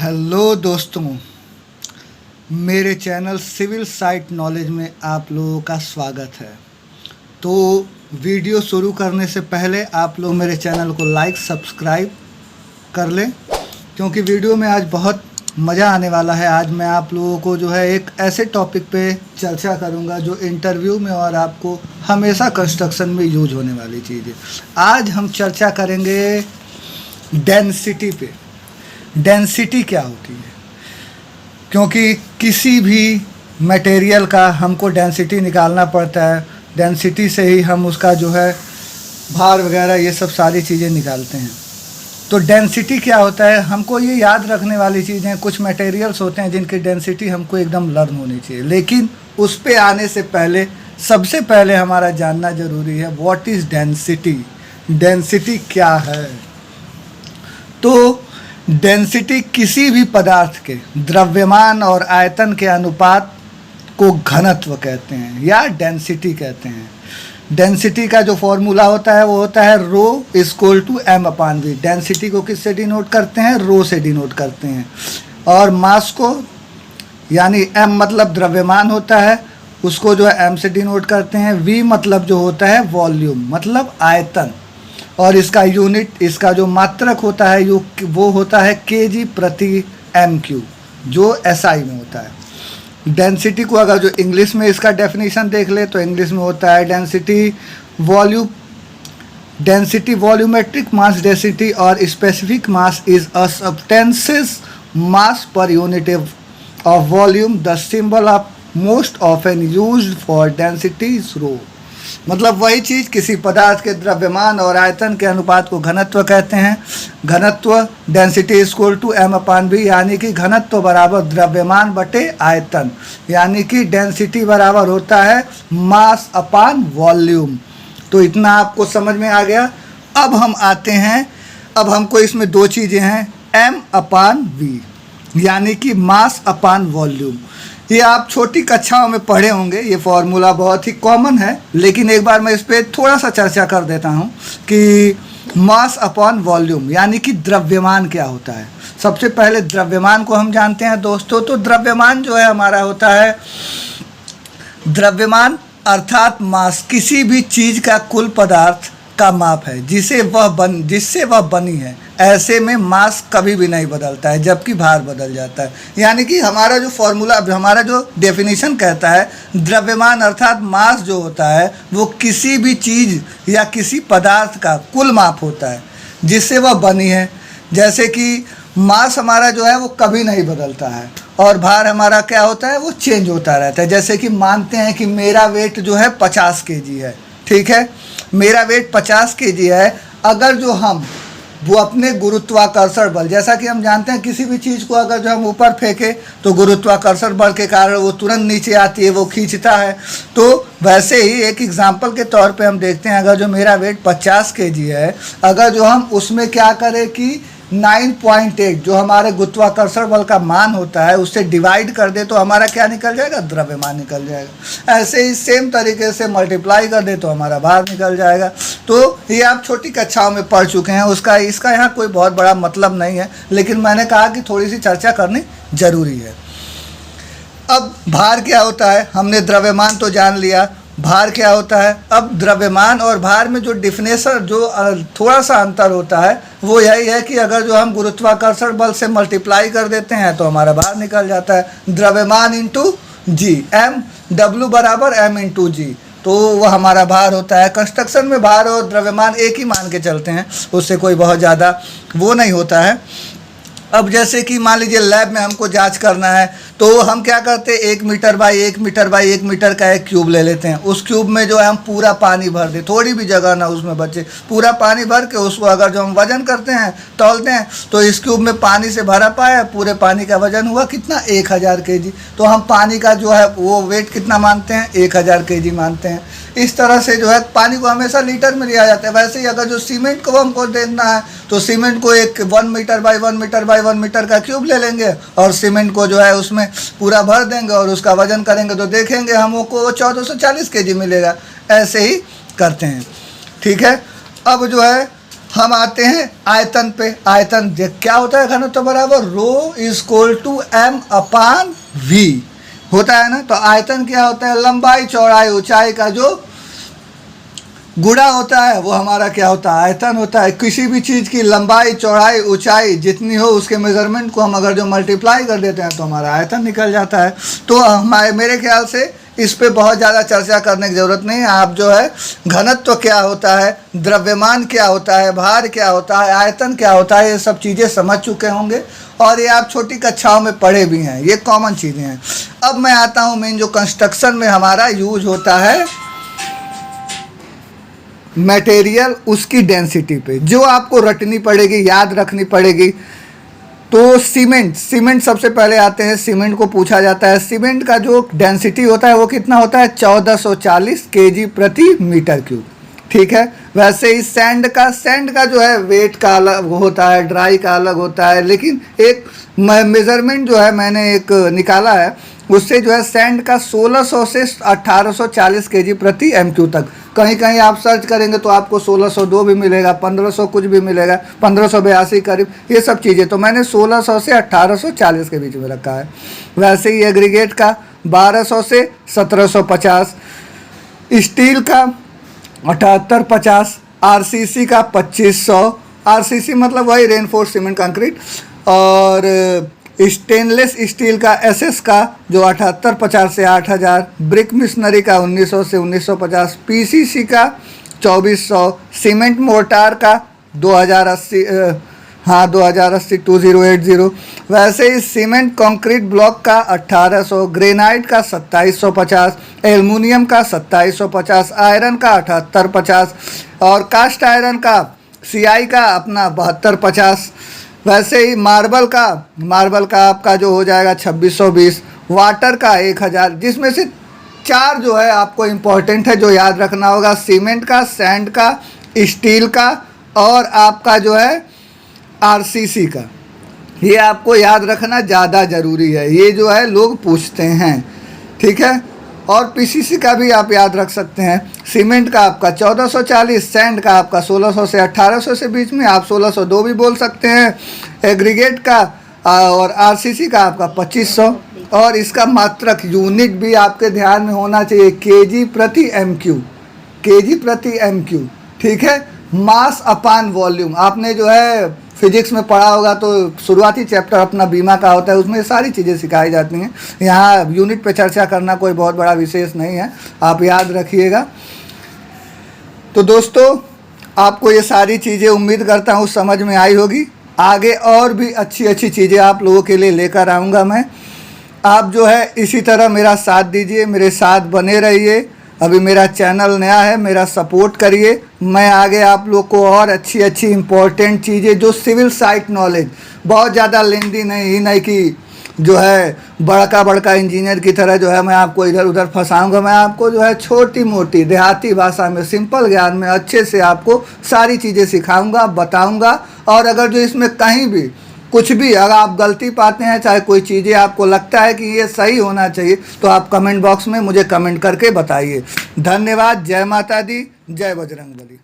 Hello दोस्तों, मेरे channel civil site knowledge में आप लोगों का स्वागत है। तो वीडियो शुरू करने से पहले आप लोग मेरे चैनल को लाइक सब्सक्राइब कर लें, क्योंकि वीडियो में आज बहुत मज़ा आने वाला है। आज मैं आप लोगों को जो है एक ऐसे टॉपिक पे चर्चा करूंगा जो इंटरव्यू में और आपको हमेशा कंस्ट्रक्शन में यूज होने वाली चीज़ है। आज हम चर्चा करेंगे डेंसिटी पे। डेंसिटी क्या होती है, क्योंकि किसी भी मटेरियल का हमको डेंसिटी निकालना पड़ता है। डेंसिटी से ही हम उसका जो है भार वगैरह ये सब सारी चीज़ें निकालते हैं। तो डेंसिटी क्या होता है, हमको ये याद रखने वाली चीज़ें, कुछ मटेरियल्स होते हैं जिनकी डेंसिटी हमको एकदम लर्न होनी चाहिए, लेकिन उस पे आने से पहले सबसे पहले हमारा जानना ज़रूरी है व्हाट इज़ डेंसिटी। डेंसिटी क्या है? तो डेंसिटी किसी भी पदार्थ के द्रव्यमान और आयतन के अनुपात को घनत्व कहते हैं या डेंसिटी कहते हैं। डेंसिटी का जो फॉर्मूला होता है वो होता है rho equal to M upon V. Density को किससे डिनोट करते हैं? रो से डिनोट करते हैं। और मास को, यानी एम मतलब द्रव्यमान होता है, उसको जो है एम से डिनोट करते हैं। वी मतलब जो होता है वॉल्यूम, मतलब आयतन। और इसका यूनिट, इसका जो मात्रक होता है वो होता है केजी प्रति एम क्यू, जो एसआई में होता है। डेंसिटी को अगर जो इंग्लिश में इसका डेफिनेशन देख ले तो इंग्लिश में होता है डेंसिटी वॉल्यूमेट्रिक मास डेंसिटी और specific mass is a substance's mass per unit of volume. The symbol of most often used for density is rho. मतलब वही चीज़, किसी पदार्थ के द्रव्यमान और आयतन के अनुपात को घनत्व कहते हैं। घनत्व density equal to M upon V, यानी कि घनत्व बराबर द्रव्यमान बटे आयतन, यानी कि डेंसिटी बराबर होता है मास अपान वॉल्यूम। तो इतना आपको समझ में आ गया। अब हम आते हैं, अब हमको इसमें दो चीज़ें हैं, एम अपान वी यानी कि मास अपान वॉल्यूम। ये आप छोटी कक्षाओं में पढ़े होंगे, ये फॉर्मूला बहुत ही कॉमन है, लेकिन एक बार मैं इस पर थोड़ा सा चर्चा कर देता हूँ कि मास अपॉन वॉल्यूम यानी कि द्रव्यमान क्या होता है। सबसे पहले द्रव्यमान को हम जानते हैं दोस्तों। तो द्रव्यमान जो है हमारा होता है, द्रव्यमान अर्थात मास किसी भी चीज़ का कुल पदार्थ का माप है जिससे वह बनी है। ऐसे में मास कभी भी नहीं बदलता है, जबकि भार बदल जाता है। यानी कि हमारा जो फॉर्मूला, हमारा जो डेफिनेशन कहता है, द्रव्यमान अर्थात मास जो होता है वो किसी भी चीज़ या किसी पदार्थ का कुल माप होता है जिससे वह बनी है। जैसे कि मास हमारा जो है वो कभी नहीं बदलता है और भार हमारा क्या होता है, वो चेंज होता रहता है। जैसे कि मानते हैं कि मेरा वेट जो है 50 केजी है, ठीक है, मेरा वेट 50 केजी है। अगर जो हम वो अपने गुरुत्वाकर्षण बल, जैसा कि हम जानते हैं किसी भी चीज़ को अगर जो हम ऊपर फेंके तो गुरुत्वाकर्षण बल के कारण वो तुरंत नीचे आती है, वो खींचता है। तो वैसे ही एक एग्जांपल के तौर पे हम देखते हैं, अगर जो मेरा वेट 50 केजी है, अगर जो हम उसमें क्या करें कि 9.8 जो हमारे गुरुत्वाकर्षण बल का मान होता है उससे डिवाइड कर दे तो हमारा क्या निकल जाएगा? द्रव्यमान निकल जाएगा। ऐसे ही सेम तरीके से मल्टीप्लाई कर दे तो हमारा भार निकल जाएगा। तो ये आप छोटी कक्षाओं में पढ़ चुके हैं, इसका यहाँ कोई बहुत बड़ा मतलब नहीं है, लेकिन मैंने कहा कि थोड़ी सी चर्चा करनी जरूरी है। अब भार क्या होता है, हमने द्रव्यमान तो जान लिया, भार क्या होता है। अब द्रव्यमान और भार में जो डिफिनेशन, जो थोड़ा सा अंतर होता है वो यही है कि अगर जो हम गुरुत्वाकर्षण बल से मल्टीप्लाई कर देते हैं तो हमारा भार निकल जाता है। द्रव्यमान इंटू जी, एम डब्ल्यू बराबर एम इंटू जी, तो वो हमारा भार होता है। कंस्ट्रक्शन में भार और द्रव्यमान एक ही मान के चलते हैं, उससे कोई बहुत ज़्यादा वो नहीं होता है। अब जैसे कि मान लीजिए लैब में हमको जांच करना है तो हम क्या करते हैं, 1 metre by 1 metre by 1 metre का एक क्यूब ले लेते हैं। उस क्यूब में जो है हम पूरा पानी भर दें, थोड़ी भी जगह ना उसमें बचे, पूरा पानी भर के उसको अगर जो हम वजन करते हैं, तौलते हैं, तो इस क्यूब में पानी से भरा पाया, पूरे पानी का वजन हुआ कितना? 1000 केजी। तो हम पानी का जो है वो वेट कितना मानते हैं? 1000 केजी मानते हैं। इस तरह से जो है पानी को हमेशा लीटर में लिया जाता है। वैसे ही अगर जो सीमेंट को हमको देखना है तो सीमेंट को एक 1 metre by 1 metre by 1 metre का क्यूब ले लेंगे और सीमेंट को जो है उसमें पूरा भर देंगे और उसका वजन करेंगे तो देखेंगे हमको 1440 केजी मिलेगा। ऐसे ही करते हैं, ठीक है। अब जो है हम आते हैं आयतन पे। आयतन क्या होता है? घनत्व बराबर rho is equal to m upon v होता है ना। तो आयतन क्या होता है? लंबाई चौड़ाई ऊंचाई का जो गुणा होता है वो हमारा क्या होता है? आयतन होता है। किसी भी चीज़ की लंबाई चौड़ाई ऊंचाई जितनी हो उसके मेजरमेंट को हम अगर जो मल्टीप्लाई कर देते हैं तो हमारा आयतन निकल जाता है। तो हमारे मेरे ख्याल से इस पे बहुत ज़्यादा चर्चा करने की ज़रूरत नहीं है। आप जो है घनत्व क्या होता है, द्रव्यमान क्या होता है, भार क्या होता है, आयतन क्या होता है, ये सब चीज़ें समझ चुके होंगे और ये आप छोटी कक्षाओं में पढ़े भी हैं, ये कॉमन चीज़ें हैं। अब मैं आता हूँ मेन जो कंस्ट्रक्शन में हमारा यूज होता है मटेरियल, उसकी डेंसिटी पे जो आपको रटनी पड़ेगी, याद रखनी पड़ेगी। तो सीमेंट सबसे पहले आते हैं। सीमेंट को पूछा जाता है, सीमेंट का जो डेंसिटी होता है वो कितना होता है? 1440 kg प्रति मीटर क्यूब। ठीक है। वैसे ही सैंड का जो है वेट का अलग होता है, ड्राई का अलग होता है, लेकिन एक मेज़रमेंट जो है मैंने एक निकाला है उससे जो है सैंड का 1600 से 1840 kg प्रति MQ तक। कहीं कहीं आप सर्च करेंगे तो आपको 1602 भी मिलेगा, 1500 कुछ भी मिलेगा, 1582 करीब, ये सब चीज़ें। तो मैंने 1600 से 1840 के बीच में रखा है। वैसे ही एग्रीगेट का 1200 से 1750, स्टील का 7850, RCC का 2500, RCC मतलब वही रेनफोर्स सीमेंट कंक्रीट, और स्टेनलेस स्टील का SS का जो 7850 से 8000, ब्रिक मिशनरी का 1900 से 1950, PCC का 2400, सीमेंट मोर्टार का 2080 2080 2080। वैसे ही सीमेंट कंक्रीट ब्लॉक का 1800, ग्रेनाइट का 2750, एल्युमिनियम का 2750, आयरन का 7850 और कास्ट आयरन का CI का अपना 7250। वैसे ही मार्बल का आपका जो हो जाएगा 2620, वाटर का 1000, जिसमें से 4 जो है आपको इम्पोर्टेंट है जो याद रखना होगा, सीमेंट का, सैंड का, स्टील का और आपका जो है RCC का। ये आपको याद रखना ज़्यादा ज़रूरी है, ये जो है लोग पूछते हैं। ठीक है। और PCC का भी आप याद रख सकते हैं। सीमेंट का आपका 1440, सैंड का आपका 1600 से 1800 से बीच में, आप 1602 भी बोल सकते हैं। एग्रीगेट का और RCC का आपका 2500, और इसका मात्रक यूनिट भी आपके ध्यान में होना चाहिए, kg प्रति MQ। ठीक है। मास अपान वॉल्यूम आपने जो है फिजिक्स में पढ़ा होगा, तो शुरुआती चैप्टर अपना बीमा का होता है, उसमें सारी चीज़ें सिखाई जाती हैं। यहाँ यूनिट पे चर्चा करना कोई बहुत बड़ा विशेष नहीं है, आप याद रखिएगा। तो दोस्तों आपको ये सारी चीज़ें उम्मीद करता हूँ समझ में आई होगी। आगे और भी अच्छी चीज़ें आप लोगों के लिए लेकर आऊँगा मैं। आप जो है इसी तरह मेरा साथ दीजिए, मेरे साथ बने रहिए। अभी मेरा चैनल नया है, मेरा सपोर्ट करिए। मैं आगे आप लोग को और अच्छी इम्पोर्टेंट चीज़ें जो सिविल साइट नॉलेज, बहुत ज़्यादा लेंदी नहीं कि जो है बड़का इंजीनियर की तरह जो है मैं आपको इधर उधर फंसाऊंगा। मैं आपको जो है छोटी मोटी देहाती भाषा में, सिंपल ज्ञान में अच्छे से आपको सारी चीज़ें सिखाऊंगा, बताऊंगा। और अगर जो इसमें कहीं भी कुछ भी अगर आप गलती पाते हैं, चाहे कोई चीज़ें आपको लगता है कि ये सही होना चाहिए, तो आप कमेंट बॉक्स में मुझे कमेंट करके बताइए। धन्यवाद। जय माता दी, जय बजरंगबली।